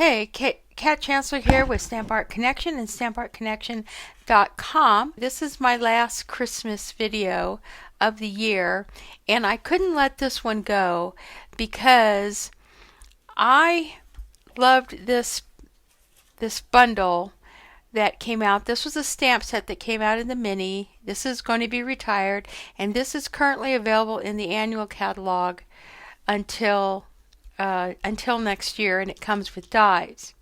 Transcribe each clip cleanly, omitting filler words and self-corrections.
Hey, Kat Chancellor here with Stamp Art Connection and StampArtConnection.com. This is my last Christmas video of the year, and I couldn't let this one go because I loved this bundle that came out. This was a stamp set that came out in the mini. This is going to be retired, and this is currently available in the annual catalog until next year, and it comes with dies.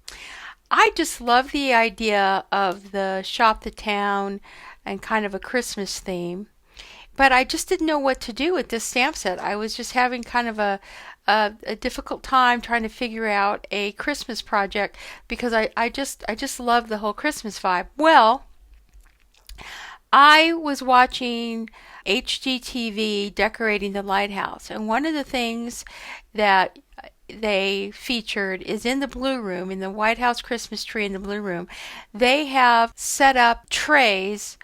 I just love the idea of the shop the town and kind of a Christmas theme, but I just didn't know what to do with this stamp set. I was just having kind of a difficult time trying to figure out a Christmas project because I just love the whole Christmas vibe. Well, I was watching HGTV decorating the lighthouse, and one of the things that they featured is in the Blue Room, in the White House Christmas tree in the Blue Room. They have set up trays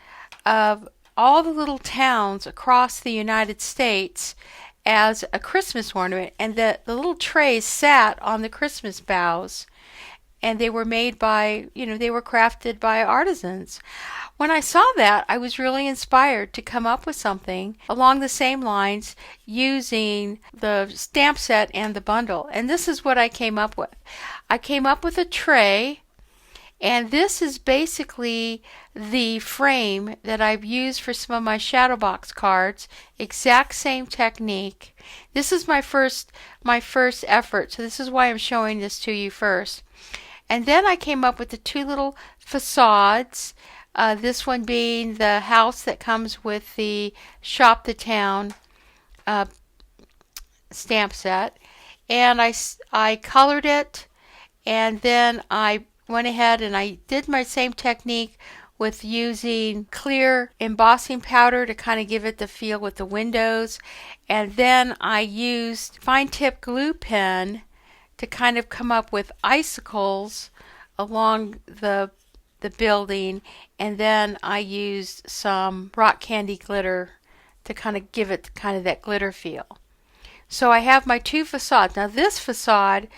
of all the little towns across the United States as a Christmas ornament, and the little trays sat on the Christmas boughs, and they were made by, they were crafted by artisans. When I saw that, I was really inspired to come up with something along the same lines using the stamp set and the bundle. And this is what I came up with. I came up with a tray, and this is basically the frame that I've used for some of my shadow box cards. Exact same technique. This is my first effort, so this is why I'm showing this to you first. And then I came up with the two little facades. This one being the house that comes with the Shop the Town stamp set. And I colored it, and then I went ahead and I did my same technique with using clear embossing powder to kind of give it the feel with the windows. And then I used fine tip glue pen to kind of come up with icicles along the building, and then I used some rock candy glitter to kind of give it kind of that glitter feel. So I have my two facades. Now this facade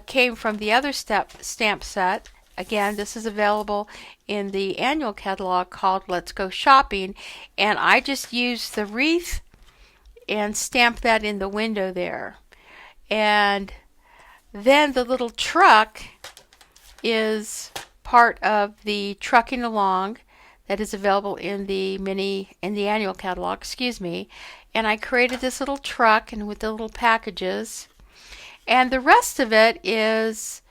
came from the other stamp set. Again, this is available in the annual catalog called Let's Go Shopping, and I just used the wreath and stamped that in the window there. And then the little truck is part of the Truckin Along that is available in the annual catalog, and I created this little truck and with the little packages, and the rest of it is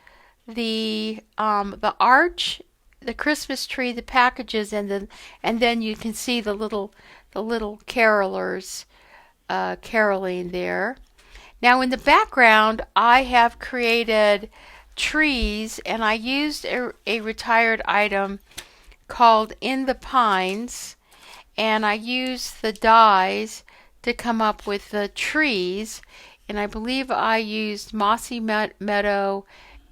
the arch, the Christmas tree, the packages, and then you can see the little carolers caroling there. Now in the background I have created trees, and I used a retired item called In the Pines, and I used the dies to come up with the trees, and I believe I used Mossy Meadow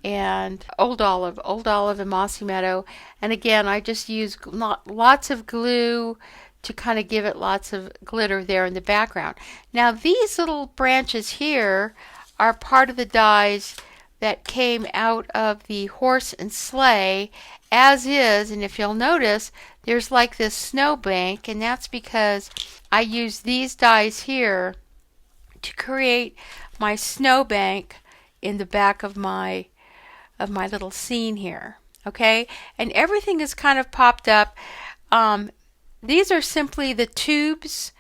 and Old Olive and Mossy Meadow, and again I just used lots of glue to kind of give it lots of glitter there in the background. Now these little branches here are part of the dies that came out of the horse and sleigh as is, and if you'll notice there's like this snowbank, and that's because I used these dies here to create my snowbank in the back of my little scene here. Okay, and everything is kind of popped up. These are simply the tubes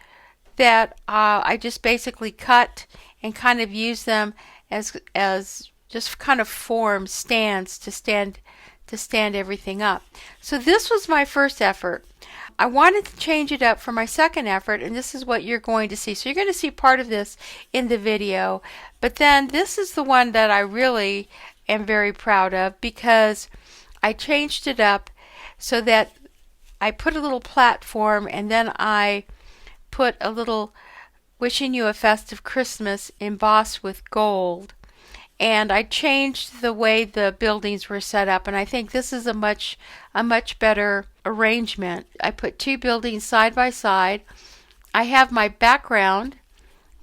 that I just basically cut and kind of use them as just kind of form stands to stand everything up. So this was my first effort. I wanted to change it up for my second effort, and this is what you're going to see. So you're going to see part of this in the video, but then this is the one that I really am very proud of because I changed it up so that I put a little platform, and then I put a little "Wishing You a Festive Christmas" embossed with gold. And I changed the way the buildings were set up, and I think this is a much better arrangement. I put two buildings side by side. I have my background,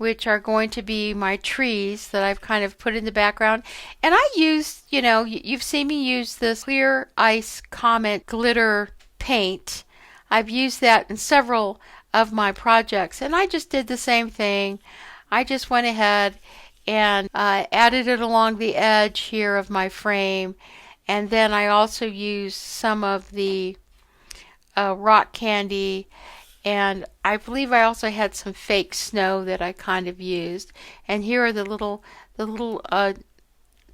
which are going to be my trees that I've kind of put in the background. And I used, you've seen me use this Clear Ice Comet glitter paint. I've used that in several of my projects, and I just did the same thing. I just went ahead and added it along the edge here of my frame, and then I also used some of the rock candy, and I believe I also had some fake snow that I kind of used. And here are the little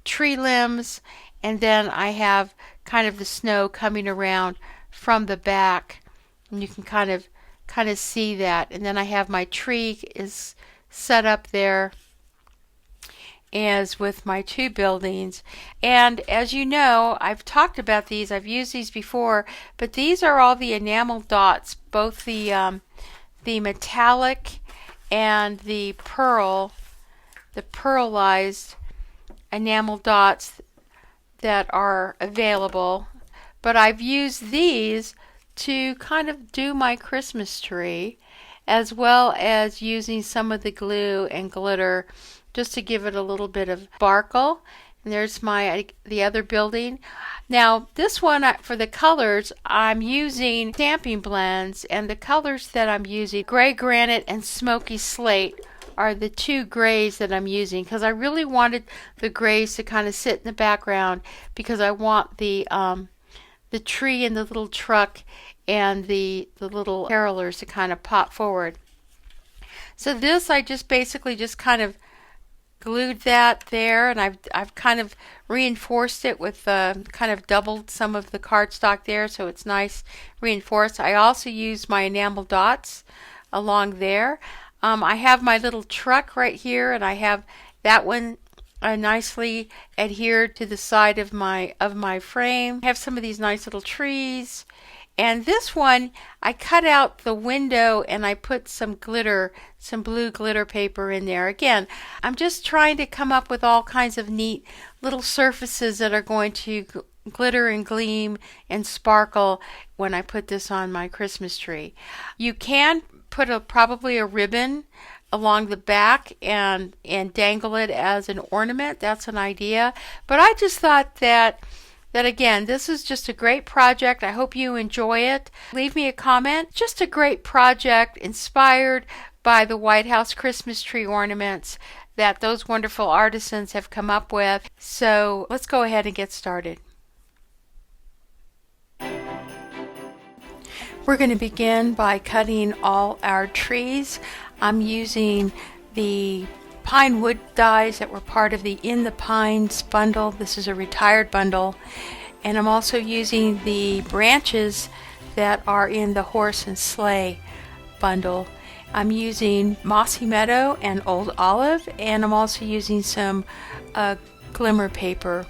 tree limbs, and then I have kind of the snow coming around from the back, and you can kind of see that. And then I have my tree is set up there as with my two buildings. And as you know, I've talked about these, I've used these before, but these are all the enamel dots, both the metallic and the pearlized enamel dots that are available. But I've used these to kind of do my Christmas tree, as well as using some of the glue and glitter just to give it a little bit of sparkle. And there's the other building. Now this one, for the colors, I'm using stamping blends, and the colors that I'm using, gray granite and smoky slate, are the two grays that I'm using, because I really wanted the grays to kind of sit in the background, because I want the tree and the little truck and the little carolers to kind of pop forward. So this, I just basically just kind of glued that there, and I've kind of reinforced it with kind of doubled some of the cardstock there, so it's nice reinforced. I also used my enamel dots along there. I have my little truck right here, and I have that one nicely adhered to the side of my frame. I have some of these nice little trees. And this one, I cut out the window and I put some glitter, some blue glitter paper in there. Again, I'm just trying to come up with all kinds of neat little surfaces that are going to glitter and gleam and sparkle when I put this on my Christmas tree. You can put probably a ribbon along the back and dangle it as an ornament. That's an idea. But I just thought that again, this is just a great project. I hope you enjoy it. Leave me a comment. Just a great project inspired by the White House Christmas tree ornaments that those wonderful artisans have come up with. So let's go ahead and get started. We're going to begin by cutting all our trees. I'm using the pine wood dies that were part of the In the Pines bundle. This is a retired bundle. And I'm also using the branches that are in the Horse and Sleigh bundle. I'm using Mossy Meadow and Old Olive, and I'm also using some glimmer paper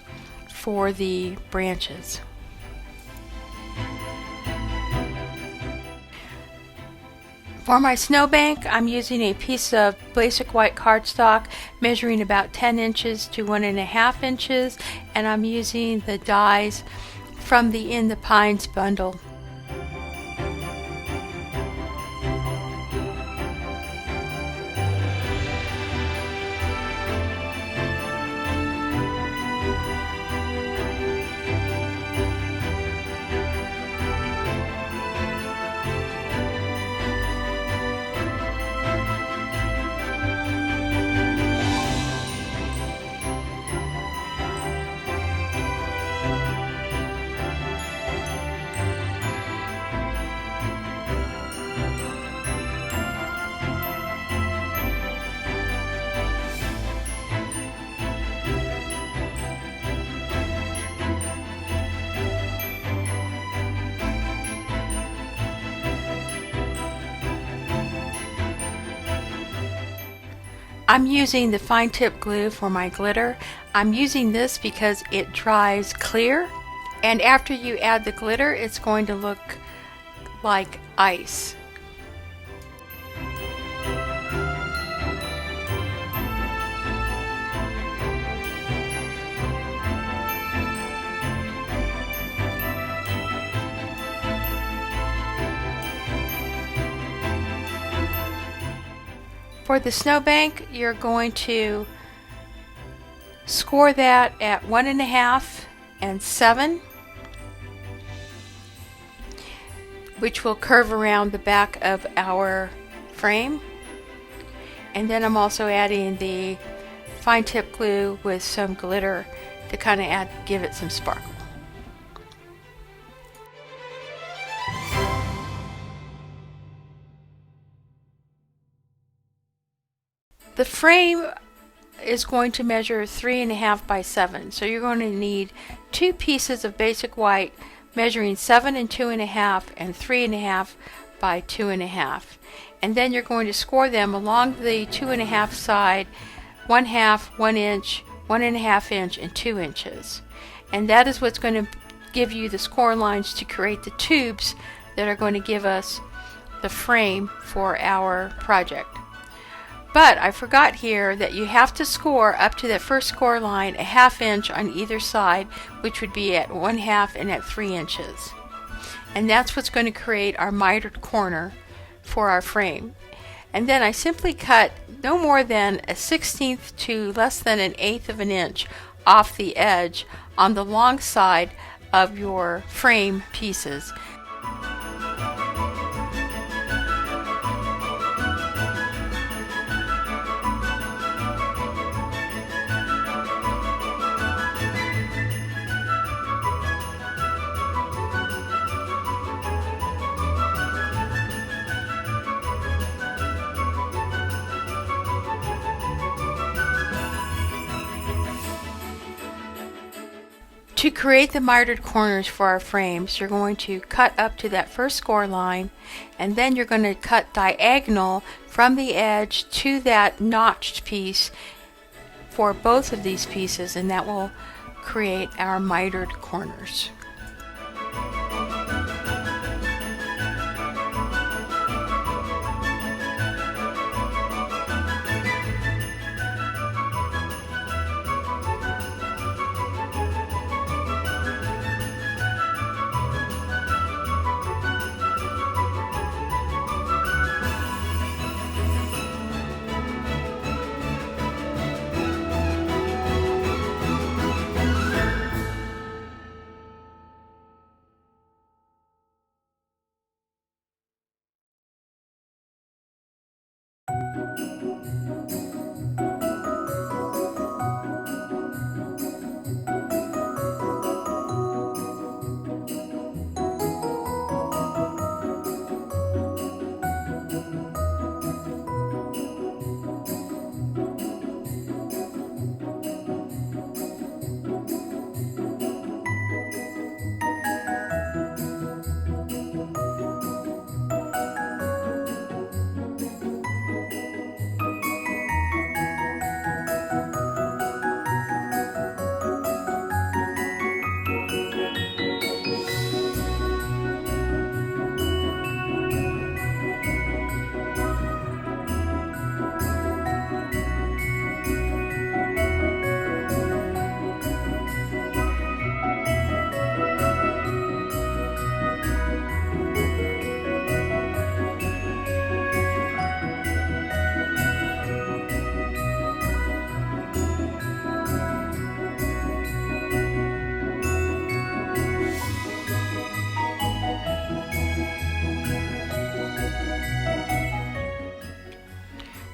for the branches. For my snowbank, I'm using a piece of basic white cardstock measuring about 10 inches to 1.5 inches, and I'm using the dies from the In the Pines bundle. I'm using the fine tip glue for my glitter. I'm using this because it dries clear, and after you add the glitter, it's going to look like ice. For the snowbank, you're going to score that at 1.5 and 7, which will curve around the back of our frame. And then I'm also adding the fine tip glue with some glitter to kind of give it some sparkle. The frame is going to measure 3.5 by 7, so you're going to need 2 pieces of basic white measuring 7 and 2.5 and 3.5 by 2.5, and then you're going to score them along the 2.5 side, 1/2, 1 inch, 1.5 inch, and 2 inches, and that is what's going to give you the score lines to create the tubes that are going to give us the frame for our project. But I forgot here that you have to score up to that first score line 1/2 inch on either side, which would be at 1/2 and at 3 inches. And that's what's going to create our mitered corner for our frame. And then I simply cut no more than a 1/16 to less than an 1/8 of an inch off the edge on the long side of your frame pieces. To create the mitered corners for our frames, you're going to cut up to that first score line, and then you're going to cut diagonal from the edge to that notched piece for both of these pieces, and that will create our mitered corners.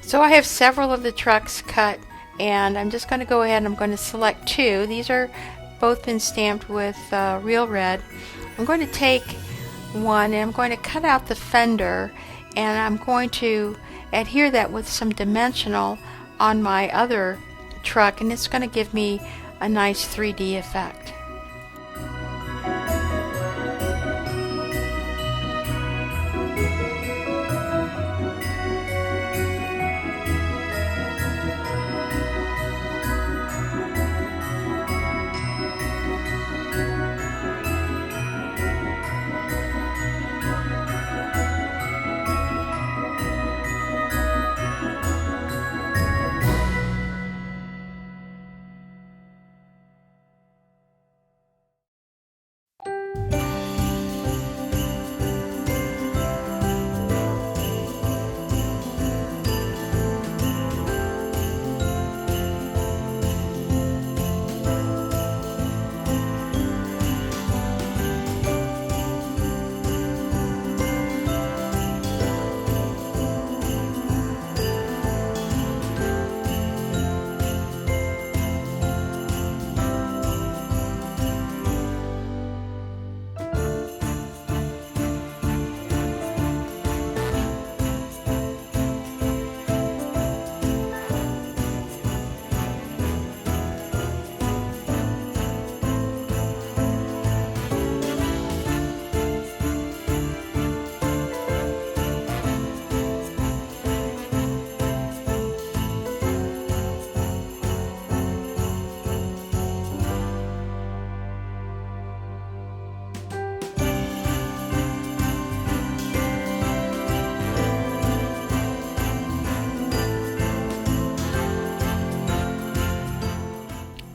So I have several of the trucks cut, and I'm just going to go ahead and I'm going to select 2. These are both been stamped with real red. I'm going to take one and I'm going to cut out the fender, and I'm going to adhere that with some dimensional on my other truck, and it's going to give me a nice 3D effect.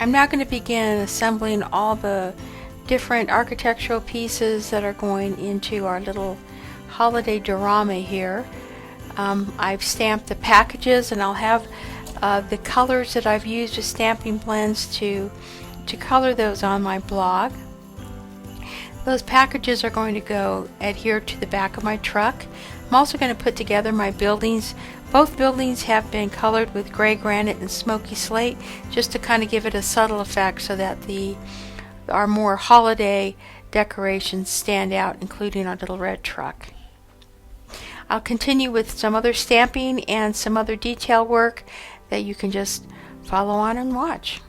I'm now going to begin assembling all the different architectural pieces that are going into our little holiday diorama here. I've stamped the packages, and I'll have the colors that I've used with stamping blends to color those on my blog. Those packages are going to go adhere to the back of my truck. I'm also going to put together my buildings. Both buildings have been colored with gray granite and smoky slate, just to kind of give it a subtle effect so that our more holiday decorations stand out, including our little red truck. I'll continue with some other stamping and some other detail work that you can just follow on and watch.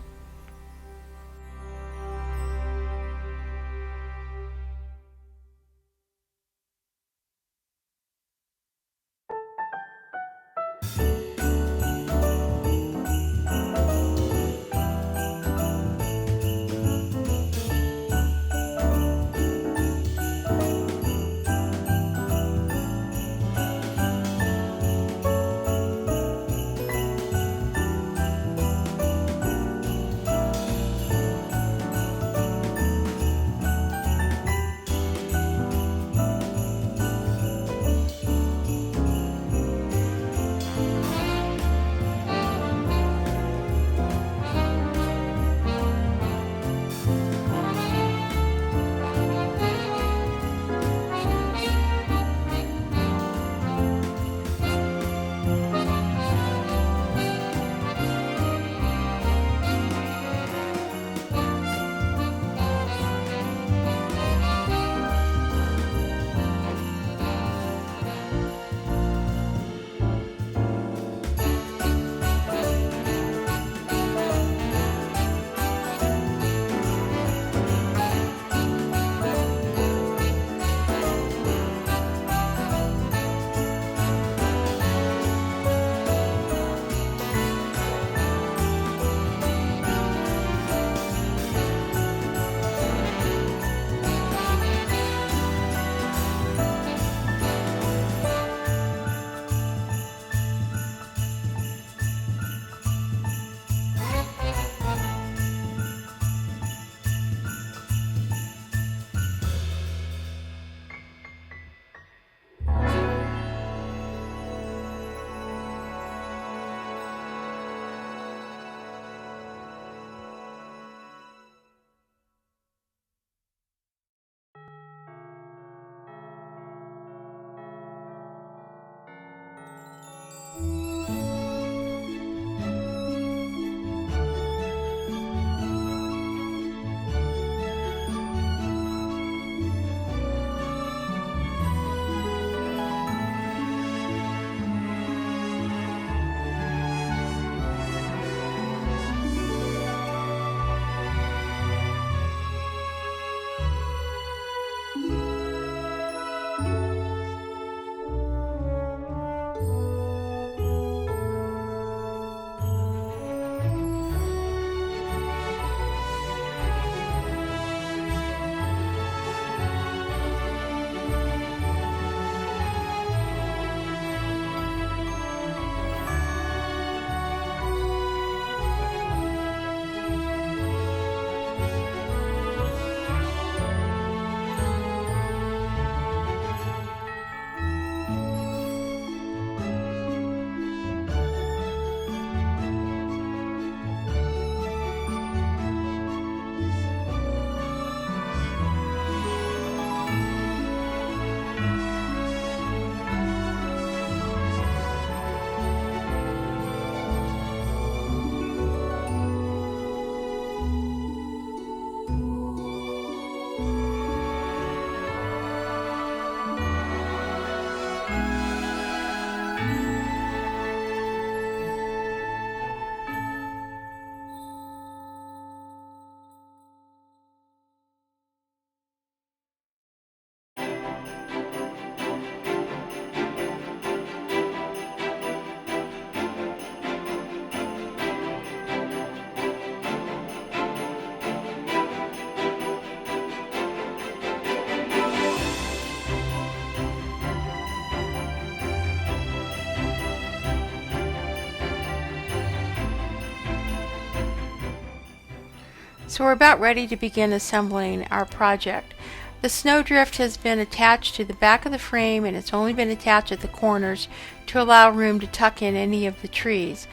So we're about ready to begin assembling our project. The snowdrift has been attached to the back of the frame, and it's only been attached at the corners to allow room to tuck in any of the trees.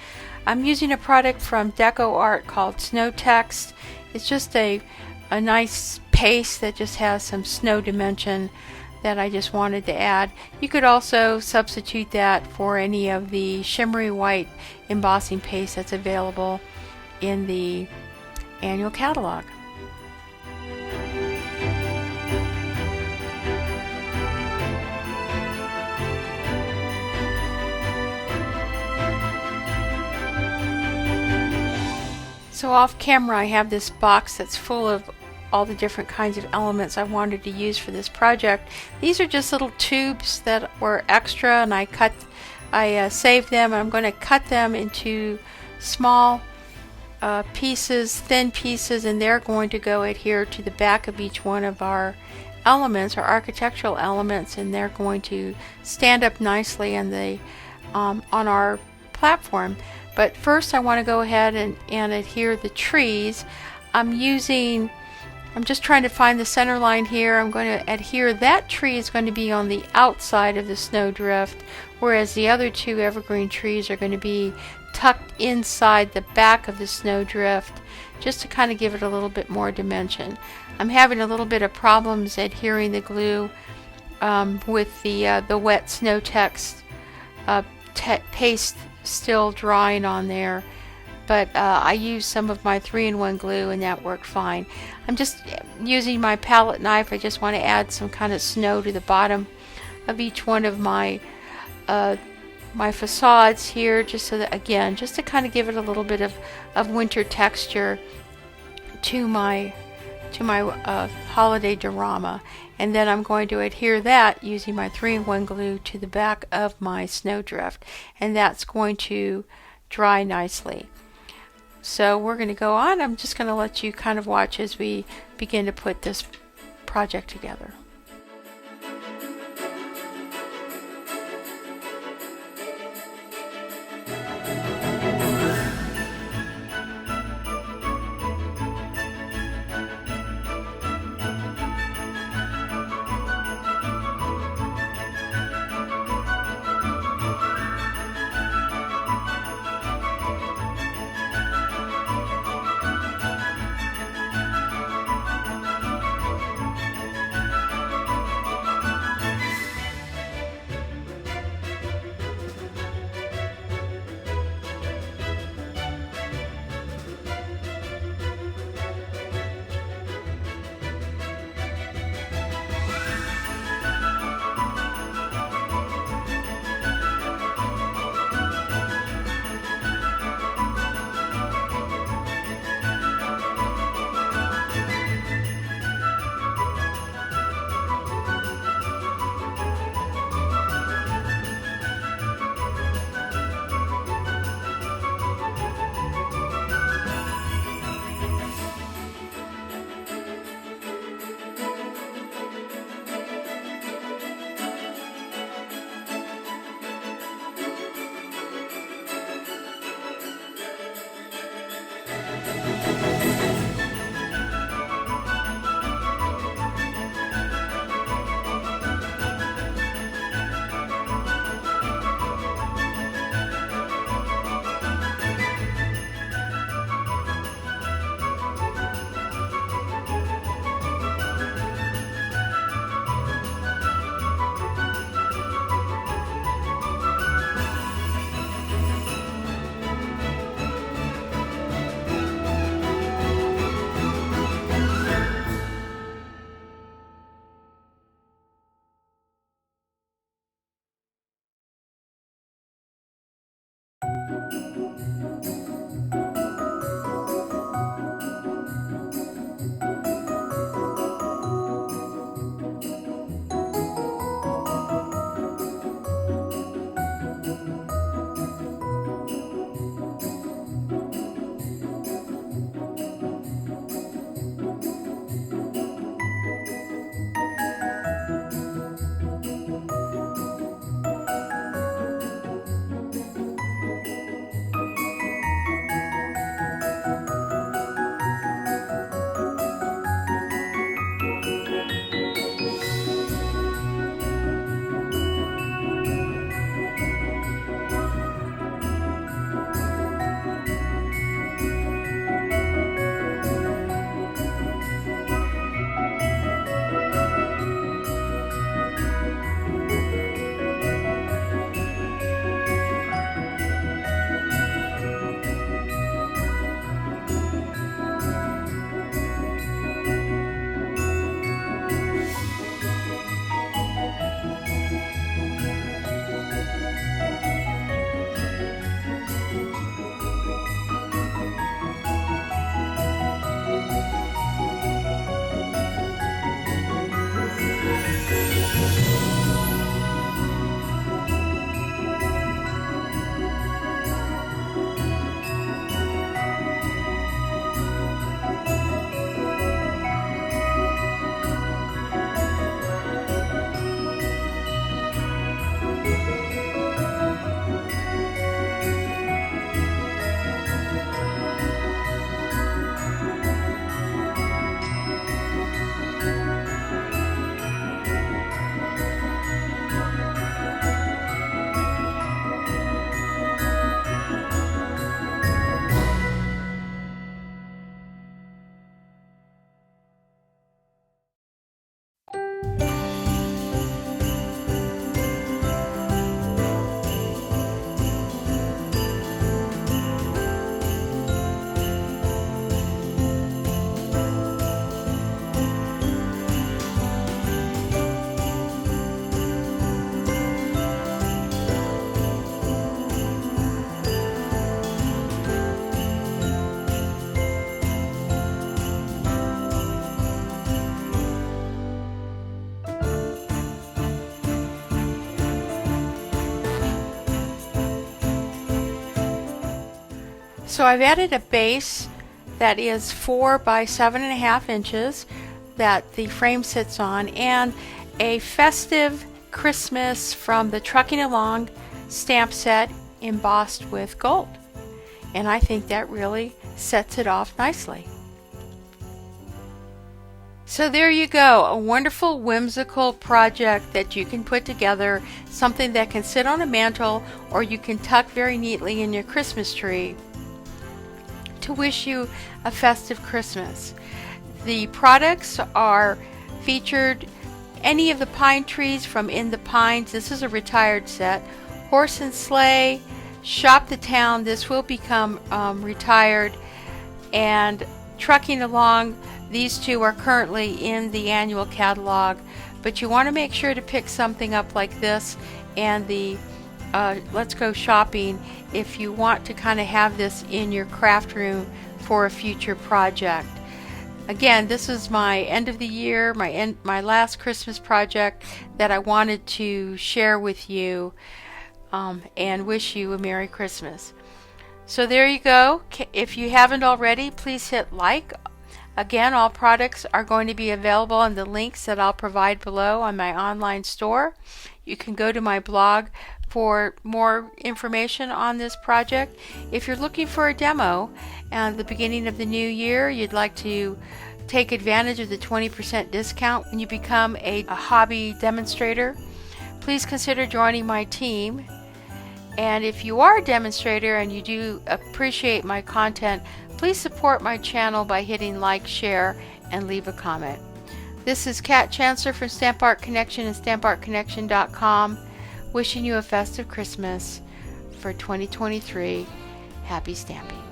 I'm using a product from Deco Art called Snow Text. It's just a nice paste that just has some snow dimension that I just wanted to add. You could also substitute that for any of the shimmery white embossing paste that's available in the annual catalog. So off camera I have this box that's full of all the different kinds of elements I wanted to use for this project. These are just little tubes that were extra, and I saved them, and I'm going to cut them into small pieces, thin pieces, and they're going to go adhere to the back of each one of our elements, our architectural elements, and they're going to stand up nicely in the on our platform. But first I want to go ahead and adhere the trees. I'm just trying to find the center line here. I'm going to adhere that tree is going to be on the outside of the snowdrift, whereas the other two evergreen trees are going to be tucked inside the back of the snowdrift, just to kind of give it a little bit more dimension. I'm having a little bit of problems adhering the glue with the wet Snow Text paste still drying on there, but I used some of my 3-in-1 glue and that worked fine. I'm just using my palette knife. I just want to add some kind of snow to the bottom of each one of my facades here, just so that, again, just to kind of give it a little bit of winter texture to my holiday diorama. And then I'm going to adhere that using my 3-in-1 glue to the back of my snowdrift, and that's going to dry nicely. So we're going to go on. I'm just going to let you kind of watch as we begin to put this project together. So I've added a base that is 4 by 7.5 inches that the frame sits on, and a festive Christmas from the Truckin Along stamp set embossed with gold. And I think that really sets it off nicely. So there you go, a wonderful whimsical project that you can put together, something that can sit on a mantle or you can tuck very neatly in your Christmas tree to wish you a festive Christmas. The products are featured any of the pine trees from In the Pines. This is a retired set. Horse and Sleigh, Shop the Town, this will become retired, and Truckin Along. These two are currently in the annual catalog, but you want to make sure to pick something up like this and the Let's Go Shopping if you want to kind of have this in your craft room for a future project. Again, this is my end of the year, my last Christmas project that I wanted to share with you and wish you a Merry Christmas. So there you go. If you haven't already, please hit like. Again, all products are going to be available in the links that I'll provide below on my online store. You can go to my blog for more information on this project. If you're looking for a demo at the beginning of the new year, you'd like to take advantage of the 20% discount when you become a hobby demonstrator, please consider joining my team. And if you are a demonstrator and you do appreciate my content, please support my channel by hitting like, share, and leave a comment. This is Kat Chancellor from Stamp Art Connection and StampArtConnection.com, wishing you a festive Christmas for 2023. Happy stamping.